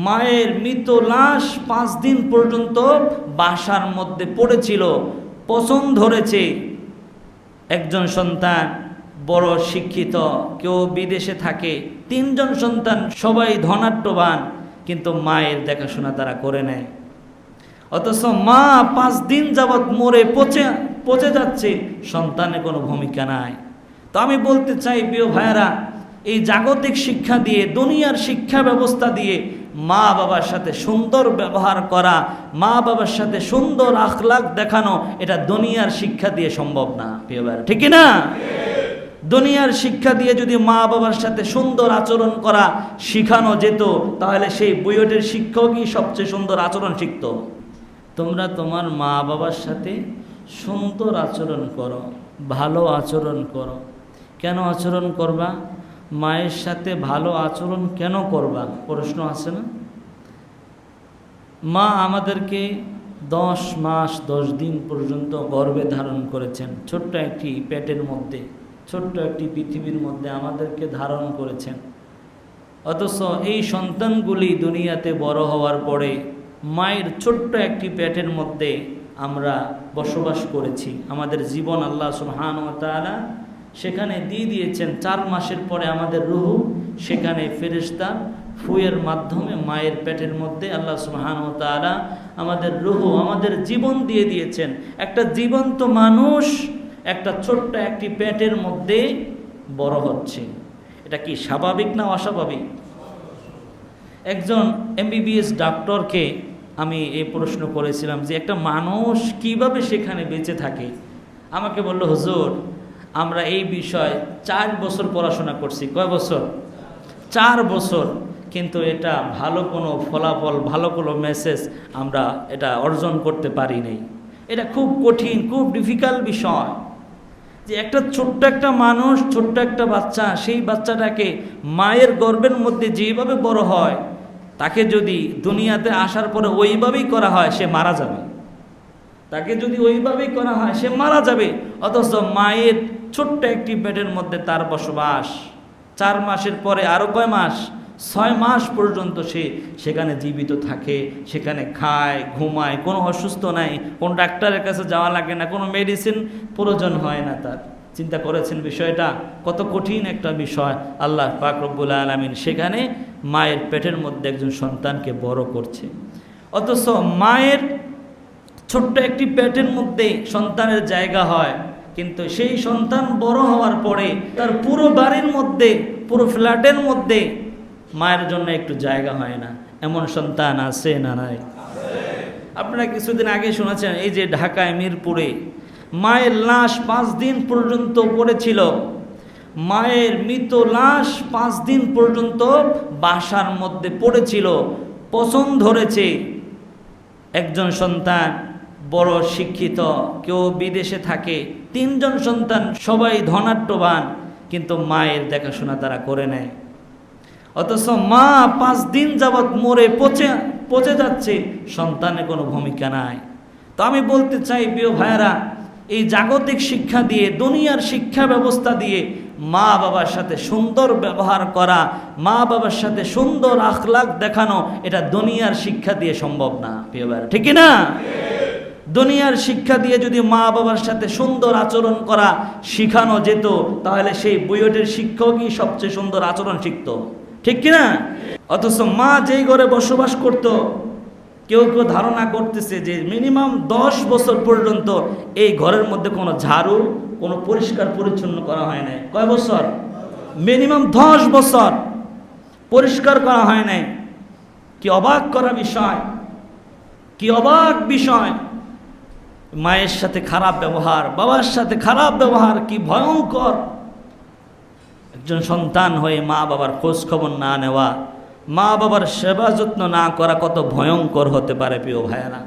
মায়ের মৃত লাশ 5 দিন পর্যন্ত বাসার মধ্যে পড়েছিল। পছন্দ ধরেছে। একজন সন্তান বড় শিক্ষিত, কেউ বিদেশে থাকে, 3 জন সন্তান, সবাই ধনাঢ্যবান, কিন্তু মায়ের দেখাশোনা তারা করে নেয়। অথচ মা 5 দিন যাবৎ মরে পচে যাচ্ছে, সন্তানের কোনো ভূমিকা নাই। তো আমি বলতে চাই প্রিয় ভাইয়েরা, এই জাগতিক শিক্ষা দিয়ে, দুনিয়ার শিক্ষা ব্যবস্থা দিয়ে মা বাবার সাথে সুন্দর ব্যবহার করা, মা বাবার সাথে সুন্দর আখলাক দেখানো, এটা দুনিয়ার শিক্ষা দিয়ে সম্ভব না প্রিয় ভাইয়েরা, ঠিক না? দুনিয়ার শিক্ষা দিয়ে যদি মা বাবার সাথে সুন্দর আচরণ করা শিখানো যেত, তাহলে সেই বুয়েটের শিক্ষকই সবচেয়ে সুন্দর আচরণ শিখত। তোমরা তোমার মা বাবার সাথে সুন্দর আচরণ করো, ভালো আচরণ করো। কেন আচরণ করবা? মায়ের সাথে ভালো আচরণ কেন করবা? প্রশ্ন আছে না? মা আমাদেরকে 10 মাস 10 দিন পর্যন্ত গর্ভে ধারণ করেছেন, ছোট্ট একটি পেটের মধ্যে, ছোট্ট একটি পৃথিবীর মধ্যে আমাদেরকে ধারণ করেছেন। অথচ এই সন্তানগুলি দুনিয়াতে বড় হওয়ার পরে মায়ের ছোট্ট একটি পেটের মধ্যে আমরা বসবাস করেছি। আমাদের জীবন আল্লাহ সুবহানাহু ওয়া তাআলা সেখানে দিয়ে দিয়েছেন। 4 মাসের পরে আমাদের রূহ সেখানে ফেরেশতা ফুয়ের মাধ্যমে মায়ের পেটের মধ্যে আল্লাহ সুবহানাহু ওয়া তাআলা আমাদের রূহ, আমাদের জীবন দিয়ে দিয়েছেন। একটা জীবন্ত মানুষ একটা ছোট্ট একটি পেটের মধ্যে বড় হচ্ছে। এটা কি স্বাভাবিক না অস্বাভাবিক? একজন MBBS ডাক্তারকে আমি এই প্রশ্ন করেছিলাম যে একটা মানুষ কিভাবে সেখানে বেঁচে থাকে। আমাকে বলল, হুজুর আমরা এই বিষয়ে 4 বছর পড়াশোনা করছি। কয় বছর? 4 বছর। কিন্তু এটা ভালো কোনো ফলাফল, ভালো কোনো মেসেজ আমরা এটা অর্জন করতে পারি নাই। এটা খুব কঠিন, খুব ডিফিকাল্ট বিষয় যে একটা ছোট্ট একটা মানুষ, ছোট্ট একটা বাচ্চা, সেই বাচ্চাটাকে মায়ের গর্ভের মধ্যে যেভাবে বড় হয়, তাকে যদি দুনিয়াতে আসার পরে ওইভাবেই করা হয়, সে মারা যাবে। তাকে যদি ওইভাবেই করা হয়, সে মারা যাবে। অথচ মায়ের ছোট্ট একটি পেটের মধ্যে তার বসবাস। 4 মাসের পরে আরও কয় মাস? 6 মাস পর্যন্ত সে সেখানে জীবিত থাকে, সেখানে খায়, ঘুমায়, কোনো অসুস্থ নাই, কোনো ডাক্তারের কাছে যাওয়া লাগে না, কোনো মেডিসিন প্রয়োজন হয় না তার। চিন্তা করেছেন বিষয়টা? কত কঠিন একটা বিষয়। আল্লাহ পাক রব্বুল আলামিন সেখানে মায়ের পেটের মধ্যে একজন সন্তানকে বড় করছে। অথচ মায়ের ছোট্ট একটি পেটের মধ্যে সন্তানের জায়গা হয়, কিন্তু সেই সন্তান বড় হওয়ার পরে তার পুরো বাড়ির মধ্যে, পুরো ফ্ল্যাটের মধ্যে মায়ের জন্য একটু জায়গা হয় না। এমন সন্তান আছে না নাই? আপনারা কিছুদিন আগে শুনেছেন, এই যে ঢাকায় মিরপুরে মায়ের লাশ 5 দিন পর্যন্ত পড়েছিল। মায়ের মৃত লাশ 5 দিন পর্যন্ত বাসার মধ্যে পড়েছিল। পছন্দ ধরেছে। একজন সন্তান বড় শিক্ষিত, কেউ বিদেশে থাকে, 3 জন সন্তান, সবাই ধনাঢ্যবান, কিন্তু মায়ের দেখাশোনা তারা করে নেয়। অথচ মা 5 দিন যাবৎ মরে পচে যাচ্ছে, সন্তানের কোনো ভূমিকা নাই। তো আমি বলতে চাই প্রিয় ভাইয়েরা, এই জাগতিক শিক্ষা দিয়ে, দুনিয়ার শিক্ষা ব্যবস্থা দিয়ে মা বাবার সাথে সুন্দর ব্যবহার করা, মা বাবার সাথে সুন্দর আখলাক দেখানো, এটা দুনিয়ার শিক্ষা দিয়ে সম্ভব না প্রিয় ভাইয়েরা, ঠিক না? দুনিয়ার শিক্ষা দিয়ে যদি মা বাবার সাথে সুন্দর আচরণ করা শিখানো যেত, তাহলে সেই বুয়েটের শিক্ষকই সবচেয়ে সুন্দর আচরণ শিখত, ঠিক কিনা? অথচ মা যেই ঘরে বসবাস করত, কেউ কেউ ধারণা করতেছে যে মিনিমাম 10 বছর পর্যন্ত এই ঘরের মধ্যে কোনো ঝাড়ু, কোনো পরিষ্কার পরিচ্ছন্ন করা হয় নাই। কয় বছর? মিনিমাম 10 বছর পরিষ্কার করা হয় নাই। কি অবাক করা বিষয়, কি অবাক বিষয়! মায়ের সাথে খারাপ ব্যবহার, বাবার সাথে খারাপ ব্যবহার, কি ভয়ঙ্কর! একজন সন্তান হয়ে মা বাবার খোঁজ খবর না নেওয়া, মা বাবার সেবা যত্ন না করা কত ভয়ঙ্কর হতে পারে প্রিয় ভাইয়েরা।